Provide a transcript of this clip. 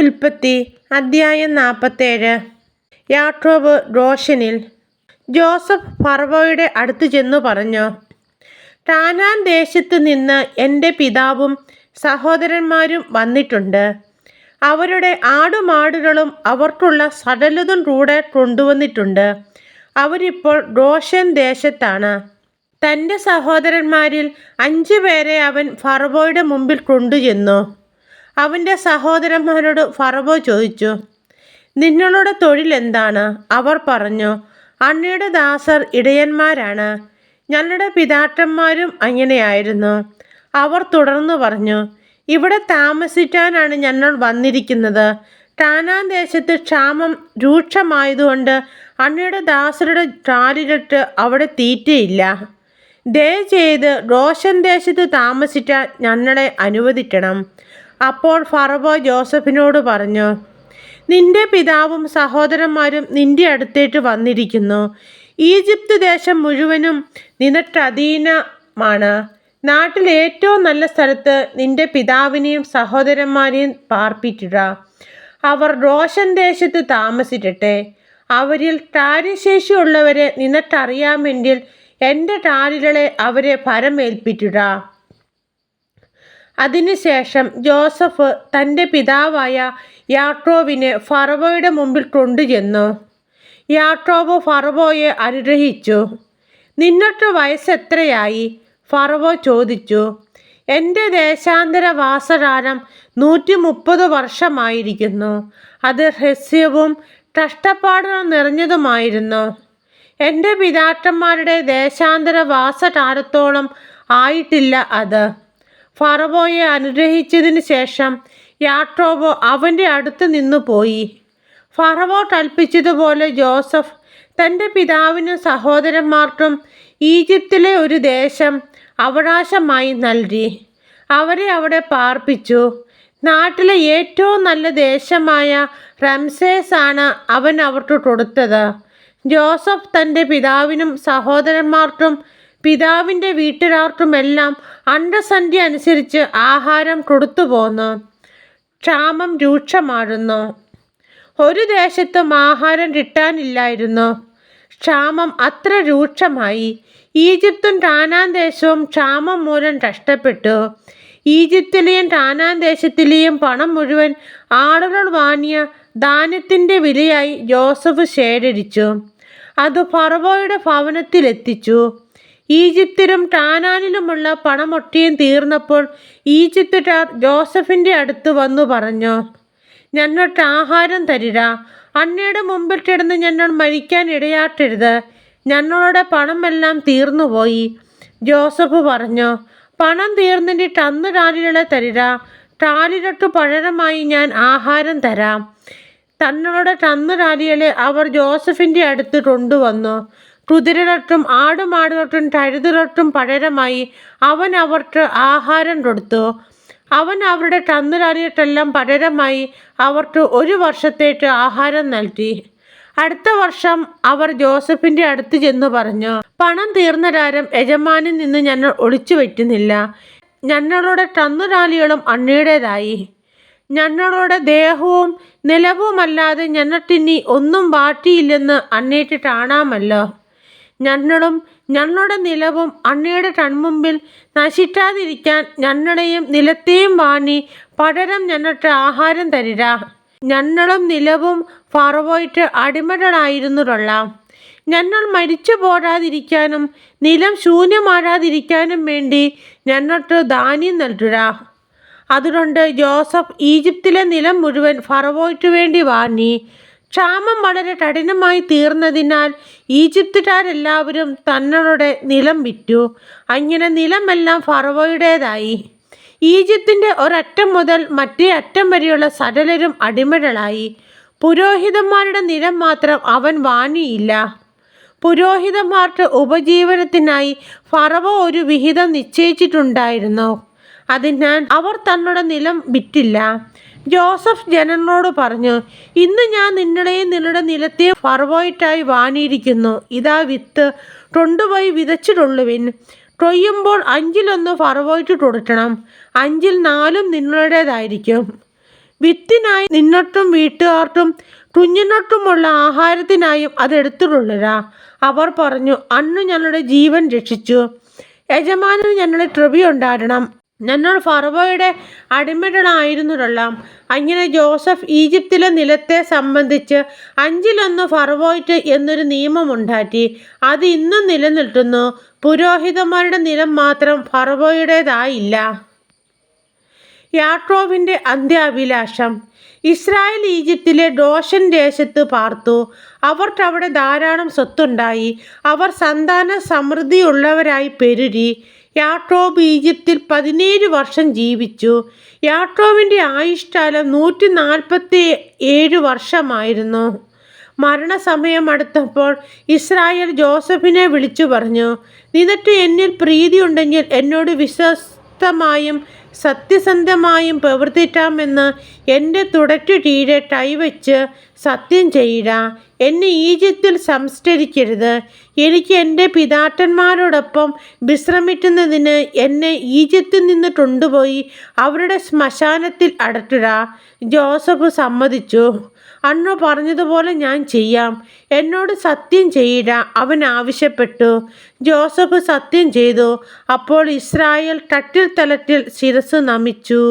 ഉൽപ്പത്തി അദ്ധ്യായം 47. യാക്കോബ് ഗോശെനിൽ. ജോസഫ് ഫറവോയുടെ അടുത്ത് ചെന്നു പറഞ്ഞു, കാനാൻ ദേശത്ത് നിന്ന് എൻ്റെ പിതാവും സഹോദരന്മാരും വന്നിട്ടുണ്ട്. അവരുടെ ആടുമാടുകളും അവർക്കുള്ള സകലതും കൂടെ കൊണ്ടുവന്നിട്ടുണ്ട്. അവരിപ്പോൾ ഗോശെൻ ദേശത്താണ്. തൻ്റെ സഹോദരന്മാരിൽ 5 പേരെ അവൻ ഫറവോയുടെ മുമ്പിൽ കൊണ്ടുചെന്നു. അവൻ്റെ സഹോദരന്മാരോട് ഫറവോ ചോദിച്ചു, നിങ്ങളുടെ തൊഴിൽ എന്താണ്? അവർ പറഞ്ഞു, അങ്ങയുടെ ദാസർ ഇടയന്മാരാണ്. ഞങ്ങളുടെ പിതാക്കന്മാരും അങ്ങനെയായിരുന്നു. അവർ തുടർന്നു പറഞ്ഞു, ഇവിടെ താമസിക്കാനാണ് ഞങ്ങൾ വന്നിരിക്കുന്നത്. കാനാൻ ദേശത്ത് ക്ഷാമം രൂക്ഷമായതുകൊണ്ട് അങ്ങയുടെ ദാസരുടെ കാലികൾക്ക് അവിടെ തീറ്റയില്ല. ദയചെയ്ത് ഗോശെൻ ദേശത്ത് താമസിക്കാൻ ഞങ്ങളെ അനുവദിക്കണം. അപ്പോൾ ഫറവോ ജോസഫിനോട് പറഞ്ഞു, നിന്റെ പിതാവും സഹോദരന്മാരും നിന്റെ അടുത്തേക്ക് വന്നിരിക്കുന്നു. ഈജിപ്ത് ദേശം മുഴുവനും നിനക്ക് അധീനമാണ്. നാട്ടിൽ ഏറ്റവും നല്ല സ്ഥലത്ത് നിന്റെ പിതാവിനെയും സഹോദരന്മാരെയും പാർപ്പിക്കുക. അവർ ഗോശെൻ ദേശത്ത് താമസിക്കട്ടെ. അവരിൽ കാര്യശേഷിയുള്ളവരെ നിനക്കറിയാമെങ്കിൽ എൻ്റെ കാലികളെ അവരെ ഭരമേൽപ്പിക്കുക. അതിനുശേഷം ജോസഫ് തൻ്റെ പിതാവായ യാക്കോബിനെ ഫറവോയുടെ മുമ്പിൽ കൊണ്ടുചെന്നു. യാക്കോബ് ഫറവോയെ അനുഗ്രഹിച്ചു. നിന്നൊക്കെ വയസ്സെത്രയായി? ഫറവോ ചോദിച്ചു. എൻ്റെ ദേശാന്തര വാസകാലം 130 വർഷമായിരിക്കുന്നു. അത് ഹ്രസ്യവും കഷ്ടപ്പാടുകൾ നിറഞ്ഞതുമായിരുന്നു. എൻ്റെ പിതാക്കന്മാരുടെ ദേശാന്തര വാസകാലത്തോളം ആയിട്ടില്ല അത്. ഫറവോയെ അനുഗ്രഹിച്ചതിന് ശേഷം യാക്കോബ് അവൻ്റെ അടുത്ത് നിന്നു പോയി. ഫറവോ കൽപ്പിച്ചതുപോലെ ജോസഫ് തൻ്റെ പിതാവിനും സഹോദരന്മാർക്കും ഈജിപ്തിലെ ഒരു ദേശം അവകാശമായി നൽകി. അവരെ അവിടെ പാർപ്പിച്ചു. നാട്ടിലെ ഏറ്റവും നല്ല ദേശമായ റംസേസ് ആണ് അവൻ അവർക്ക് കൊടുത്തത്. ജോസഫ് തൻ്റെ പിതാവിനും സഹോദരന്മാർക്കും പിതാവിൻ്റെ വീട്ടുകാർക്കുമെല്ലാം അണ്ടസംഖ്യ അനുസരിച്ച് ആഹാരം കൊടുത്തു പോന്നു. ക്ഷാമം രൂക്ഷമായിരുന്നു. ഒരു ദേശത്തും ആഹാരം കിട്ടാനില്ലായിരുന്നു. ക്ഷാമം അത്ര രൂക്ഷമായി. ഈജിപ്തും കാനാൻ ദേശവും ക്ഷാമം മൂലം കഷ്ടപ്പെട്ടു. ഈജിപ്തിലെയും കാനാൻ ദേശത്തിലെയും പണം മുഴുവൻ ആളുകൾ വാങ്ങിയ ധാന്യത്തിൻ്റെ വിലയായി ജോസഫ് ശേഖരിച്ചു. അത് ഫറവോയുടെ ഭവനത്തിലെത്തിച്ചു. ഈജിപ്തിലും കാനാനിലുമുള്ള പണമൊക്കെയും തീർന്നപ്പോൾ ഈജിപ്തുകാർ ജോസഫിൻ്റെ അടുത്ത് വന്നു പറഞ്ഞു, ഞങ്ങൾക്ക് ആഹാരം തരിക. അങ്ങയുടെ മുമ്പിൽ കിടന്ന് ഞങ്ങൾ മരിക്കാൻ ഇടയാക്കരുത്. ഞങ്ങളുടെ പണമെല്ലാം തീർന്നുപോയി. ജോസഫ് പറഞ്ഞു, പണം തീർന്നിട്ട് കന്നുകാലികളെ തരിക. കാലികൾക്ക് പകരമായി ഞാൻ ആഹാരം തരാം. തങ്ങളുടെ കന്നുകാലികളെ അവർ ജോസഫിൻ്റെ അടുത്ത് കൊണ്ടുവന്നു. കുതിരകൾക്കും ആടുമാടുകൾക്കും കഴുതകൾക്കും പകരമായി അവൻ അവർക്ക് ആഹാരം കൊടുത്തു. അവൻ അവരുടെ കന്നുകാലികൾക്കെല്ലാം പകരമായി അവർക്ക് 1 വർഷത്തേക്ക് ആഹാരം നൽകി. അടുത്ത വർഷം അവർ ജോസഫിൻ്റെ അടുത്ത് ചെന്ന് പറഞ്ഞു, പണം തീർന്ന കാര്യം യജമാനിൽ നിന്ന് ഞങ്ങൾ ഒളിച്ചു വയ്ക്കുന്നില്ല. ഞങ്ങളുടെ കന്നുകാലികളും അങ്ങയുടേതായി. ഞങ്ങളുടെ ദേഹവും നിലവുമല്ലാതെ ഞങ്ങൾക്കിനി ഒന്നും ബാക്കിയില്ലെന്ന് അങ്ങേക്ക് കാണാമല്ലോ. ഞങ്ങളും ഞങ്ങളുടെ നിലവും അങ്ങയുടെ കൺമുമ്പിൽ നശിക്കാതിരിക്കാൻ ഞങ്ങളുടെയും നിലത്തെയും വാങ്ങി പകരം ഞങ്ങൾക്ക് ആഹാരം തരിക. ഞങ്ങളും നിലവും ഫറവോയ്ക്ക് അടിമകളായിരുന്നുകൊള്ളാം. ഞങ്ങൾ മരിച്ചു പോകാതിരിക്കാനും നിലം ശൂന്യമാകാതിരിക്കാനും വേണ്ടി ഞങ്ങൾക്ക് ധാന്യം നൽകുക. അതുകൊണ്ട് ജോസഫ് ഈജിപ്തിലെ നിലം മുഴുവൻ ഫറവോയ്ക്ക് വേണ്ടി വാങ്ങി. ക്ഷാമം വളരെ കഠിനമായി തീർന്നതിനാൽ ഈജിപ്തുകാരെല്ലാവരും തങ്ങളുടെ നിലം വിറ്റു. അങ്ങനെ നിലമെല്ലാം ഫറവോയുടേതായി. ഈജിപ്തിൻ്റെ ഒരറ്റം മുതൽ മറ്റേ അറ്റം വരെയുള്ള സകലരും അടിമകളായി. പുരോഹിതന്മാരുടെ നിലം മാത്രം അവൻ വാങ്ങിയില്ല. പുരോഹിതന്മാർക്ക് ഉപജീവനത്തിനായി ഫറവോ ഒരു വിഹിതം നിശ്ചയിച്ചിട്ടുണ്ടായിരുന്നു. അതിനാൽ അവർ തങ്ങളുടെ നിലം വിറ്റില്ല. ജോസഫ് ജനങ്ങളോട് പറഞ്ഞു, ഇന്ന് ഞാൻ നിങ്ങളെയും നിങ്ങളുടെ നിലത്തെയും ഫറവോയ്ക്കായി വാങ്ങിയിരിക്കുന്നു. ഇതാ വിത്ത്, കൊണ്ടുപോയി വിതച്ചിട്ടുള്ളുവിൻ. കൊയ്യുമ്പോൾ 5-1 ഫറവോയ്ക്ക് കൊടുക്കണം. 5-4 നിങ്ങളുടേതായിരിക്കും. വിത്തിനായി നിന്നൊട്ടും വീട്ടുകാർക്കും കുഞ്ഞിനൊട്ടുമുള്ള ആഹാരത്തിനായും അതെടുത്തുകൊള്ളുക. അവർ പറഞ്ഞു, അന്ന് ഞങ്ങളുടെ ജീവൻ രക്ഷിച്ചു. യജമാനന് ഞങ്ങളെ കൃപയുണ്ടാകണം. ഞങ്ങൾ ഫറവോയുടെ അടിമകളായിരുന്നുകൊള്ളാം. അങ്ങനെ ജോസഫ് ഈജിപ്തിലെ നിലത്തെ സംബന്ധിച്ച് 1/5 ഫറവോയ്ക്ക് എന്നൊരു നിയമമുണ്ടാക്കി. അത് ഇന്നും നിലനിൽക്കുന്നു. പുരോഹിതന്മാരുടെ നിലം മാത്രം ഫറവോയുടേതായില്ല. യാക്കോബിൻ്റെ അന്ത്യാഭിലാഷം. ഇസ്രായേൽ ഈജിപ്തിലെ ഗോശൻ ദേശത്ത് പാർത്തു. അവർക്കവിടെ ധാരാളം സ്വത്തുണ്ടായി. അവർ സന്താന സമൃദ്ധിയുള്ളവരായി പെരുകി. യാക്കോബ് ഈജിപ്തിൽ 17 വർഷം ജീവിച്ചു. യാക്കോബിൻ്റെ ആയുഷ്കാലം 147 വർഷമായിരുന്നു. മരണസമയം അടുത്തപ്പോൾ ഇസ്രായേൽ ജോസഫിനെ വിളിച്ചു പറഞ്ഞു, നിനക്ക് എന്നിൽ പ്രീതിയുണ്ടെങ്കിൽ എന്നോട് വിശ്വസ്തമായും സത്യസന്ധമായും പ്രവർത്തിക്കാമെന്ന് എൻ്റെ തുടയ്ക്കു കീഴെ കൈവച്ച് സത്യം ചെയ്യുക. എന്നെ ഈജിപ്തിൽ സംസ്കരിക്കരുത്. എനിക്ക് എൻ്റെ പിതാക്കന്മാരോടൊപ്പം വിശ്രമിക്കുന്നതിന് എന്നെ ഈജിപ്തിൽ നിന്ന് കൊണ്ടുപോയി അവരുടെ ശ്മശാനത്തിൽ അടക്കുക. ജോസഫ് സമ്മതിച്ചു. അന്ന് പറഞ്ഞതുപോലെ ഞാൻ ചെയ്യാം. എന്നോട് സത്യം ചെയ്യുക, അവൻ ആവശ്യപ്പെട്ടു. ജോസഫ് സത്യം ചെയ്തു. അപ്പോൾ ഇസ്രായേൽ കട്ടിൽ തലത്തിൽ ശിരസ്സ് നമിച്ചു.